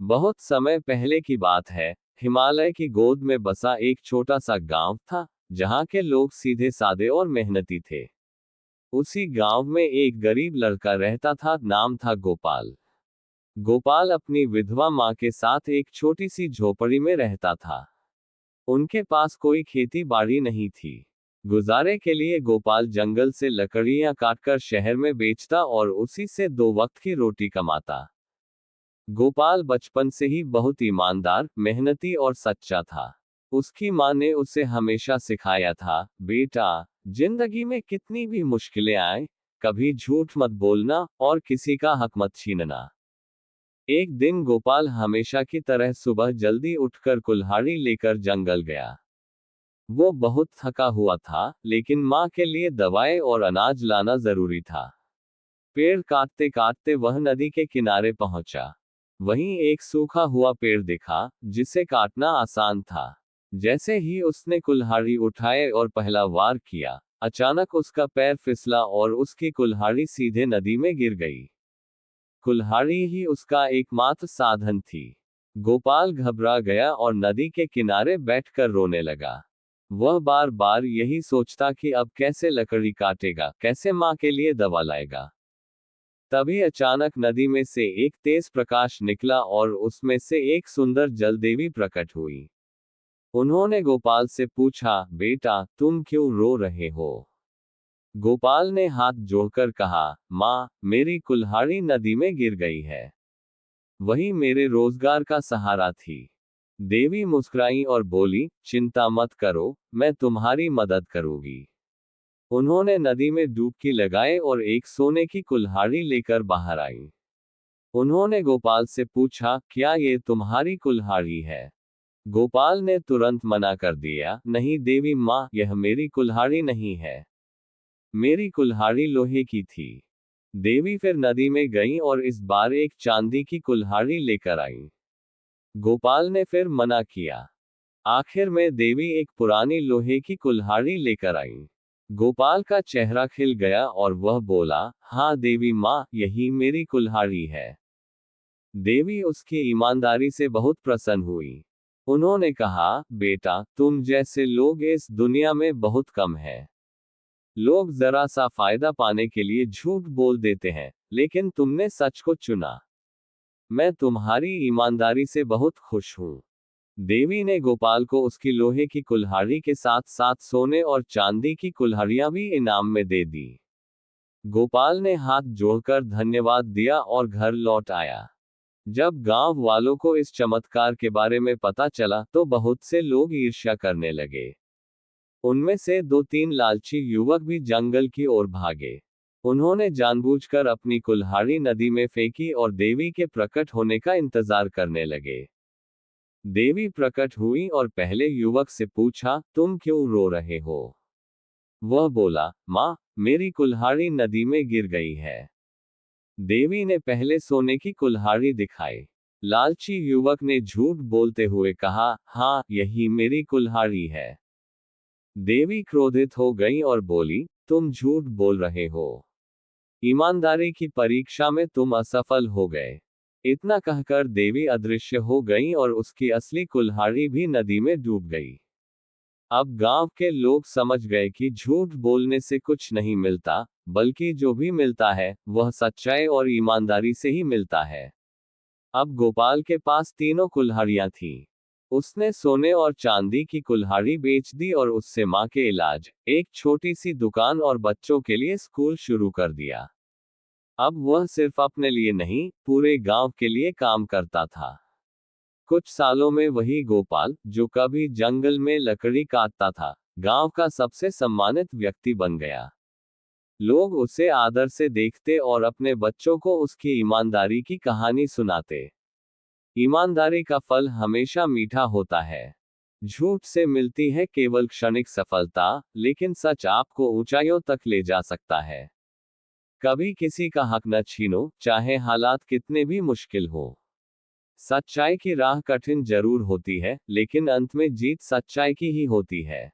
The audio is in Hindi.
बहुत समय पहले की बात है। हिमालय की गोद में बसा एक छोटा सा गांव था, जहां के लोग सीधे सादे और मेहनती थे। उसी गांव में एक गरीब लड़का रहता था, नाम था गोपाल। गोपाल अपनी विधवा माँ के साथ एक छोटी सी झोपड़ी में रहता था। उनके पास कोई खेती बाड़ी नहीं थी। गुजारे के लिए गोपाल जंगल से लकड़ियां काटकर शहर में बेचता और उसी से 2 वक्त की रोटी कमाता। गोपाल बचपन से ही बहुत ईमानदार, मेहनती और सच्चा था। उसकी माँ ने उसे हमेशा सिखाया था, बेटा, जिंदगी में कितनी भी मुश्किलें आए, कभी झूठ मत बोलना और किसी का हक मत छीनना। एक दिन गोपाल हमेशा की तरह सुबह जल्दी उठकर कुल्हाड़ी लेकर जंगल गया। वो बहुत थका हुआ था, लेकिन माँ के लिए दवाएं और अनाज लाना जरूरी था। पेड़ काटते काटते वह नदी के किनारे पहुंचा। वहीं एक सूखा हुआ पेड़ दिखा, जिसे काटना आसान था। जैसे ही उसने कुल्हाड़ी उठाए और पहला वार किया, अचानक उसका पैर फिसला और उसकी कुल्हाड़ी सीधे नदी में गिर गई। कुल्हाड़ी ही उसका एकमात्र साधन थी। गोपाल घबरा गया और नदी के किनारे बैठकर रोने लगा। वह बार बार यही सोचता कि अब कैसे लकड़ी काटेगा, कैसे माँ के लिए दवा लाएगा। तभी अचानक नदी में से एक तेज प्रकाश निकला और उसमें से एक सुंदर जल देवी प्रकट हुई। उन्होंने गोपाल से पूछा, बेटा, तुम क्यों रो रहे हो? गोपाल ने हाथ जोड़कर कहा, माँ, मेरी कुल्हाड़ी नदी में गिर गई है। वही मेरे रोजगार का सहारा थी। देवी मुस्कुराई और बोली, चिंता मत करो, मैं तुम्हारी मदद करूंगी। उन्होंने नदी में डुबकी लगाए और एक सोने की कुल्हाड़ी लेकर बाहर आई। उन्होंने गोपाल से पूछा, क्या ये तुम्हारी कुल्हाड़ी है? गोपाल ने तुरंत मना कर दिया, नहीं देवी माँ, यह मेरी कुल्हाड़ी नहीं है। मेरी कुल्हाड़ी लोहे की थी। देवी फिर नदी में गई और इस बार एक चांदी की कुल्हाड़ी लेकर आई। गोपाल ने फिर मना किया। आखिर में देवी एक पुरानी लोहे की कुल्हाड़ी लेकर आई। गोपाल का चेहरा खिल गया और वह बोला, हाँ देवी माँ, यही मेरी कुल्हाड़ी है। देवी उसकी ईमानदारी से बहुत प्रसन्न हुई। उन्होंने कहा, बेटा, तुम जैसे लोग इस दुनिया में बहुत कम हैं। लोग जरा सा फायदा पाने के लिए झूठ बोल देते हैं, लेकिन तुमने सच को चुना। मैं तुम्हारी ईमानदारी से बहुत खुश हूँ। देवी ने गोपाल को उसकी लोहे की कुल्हाड़ी के साथ साथ सोने और चांदी की कुल्हाड़ियां भी इनाम में दे दी। गोपाल ने हाथ जोड़कर धन्यवाद दिया और घर लौट आया। जब गांव वालों को इस चमत्कार के बारे में पता चला तो बहुत से लोग ईर्ष्या करने लगे। उनमें से 2-3 लालची युवक भी जंगल की ओर भागे। उन्होंने जानबूझकर अपनी कुल्हाड़ी नदी में फेंकी और देवी के प्रकट होने का इंतजार करने लगे। देवी प्रकट हुई और पहले युवक से पूछा, तुम क्यों रो रहे हो? वह बोला, माँ, मेरी कुल्हाड़ी नदी में गिर गई है। देवी ने पहले सोने की कुल्हाड़ी दिखाई। लालची युवक ने झूठ बोलते हुए कहा, हाँ, यही मेरी कुल्हाड़ी है। देवी क्रोधित हो गई और बोली, तुम झूठ बोल रहे हो। ईमानदारी की परीक्षा में तुम असफल हो गए। इतना कहकर देवी अदृश्य हो गई और उसकी असली कुल्हाड़ी भी नदी में डूब गई। अब गांव के लोग समझ गए कि झूठ बोलने से कुछ नहीं मिलता, बल्कि जो भी मिलता है वह सच्चाई और ईमानदारी से ही मिलता है। अब गोपाल के पास तीनों कुल्हाड़ियां थीं। उसने सोने और चांदी की कुल्हाड़ी बेच दी और उससे माँ के इलाज, एक छोटी सी दुकान और बच्चों के लिए स्कूल शुरू कर दिया। अब वह सिर्फ अपने लिए नहीं, पूरे गांव के लिए काम करता था। कुछ सालों में वही गोपाल, जो कभी जंगल में लकड़ी काटता था, गांव का सबसे सम्मानित व्यक्ति बन गया। लोग उसे आदर से देखते और अपने बच्चों को उसकी ईमानदारी की कहानी सुनाते। ईमानदारी का फल हमेशा मीठा होता है। झूठ से मिलती है केवल क्षणिक सफलता, लेकिन सच आपको ऊंचाइयों तक ले जा सकता है। कभी किसी का हक न छीनो, चाहे हालात कितने भी मुश्किल हो। सच्चाई की राह कठिन जरूर होती है, लेकिन अंत में जीत सच्चाई की ही होती है।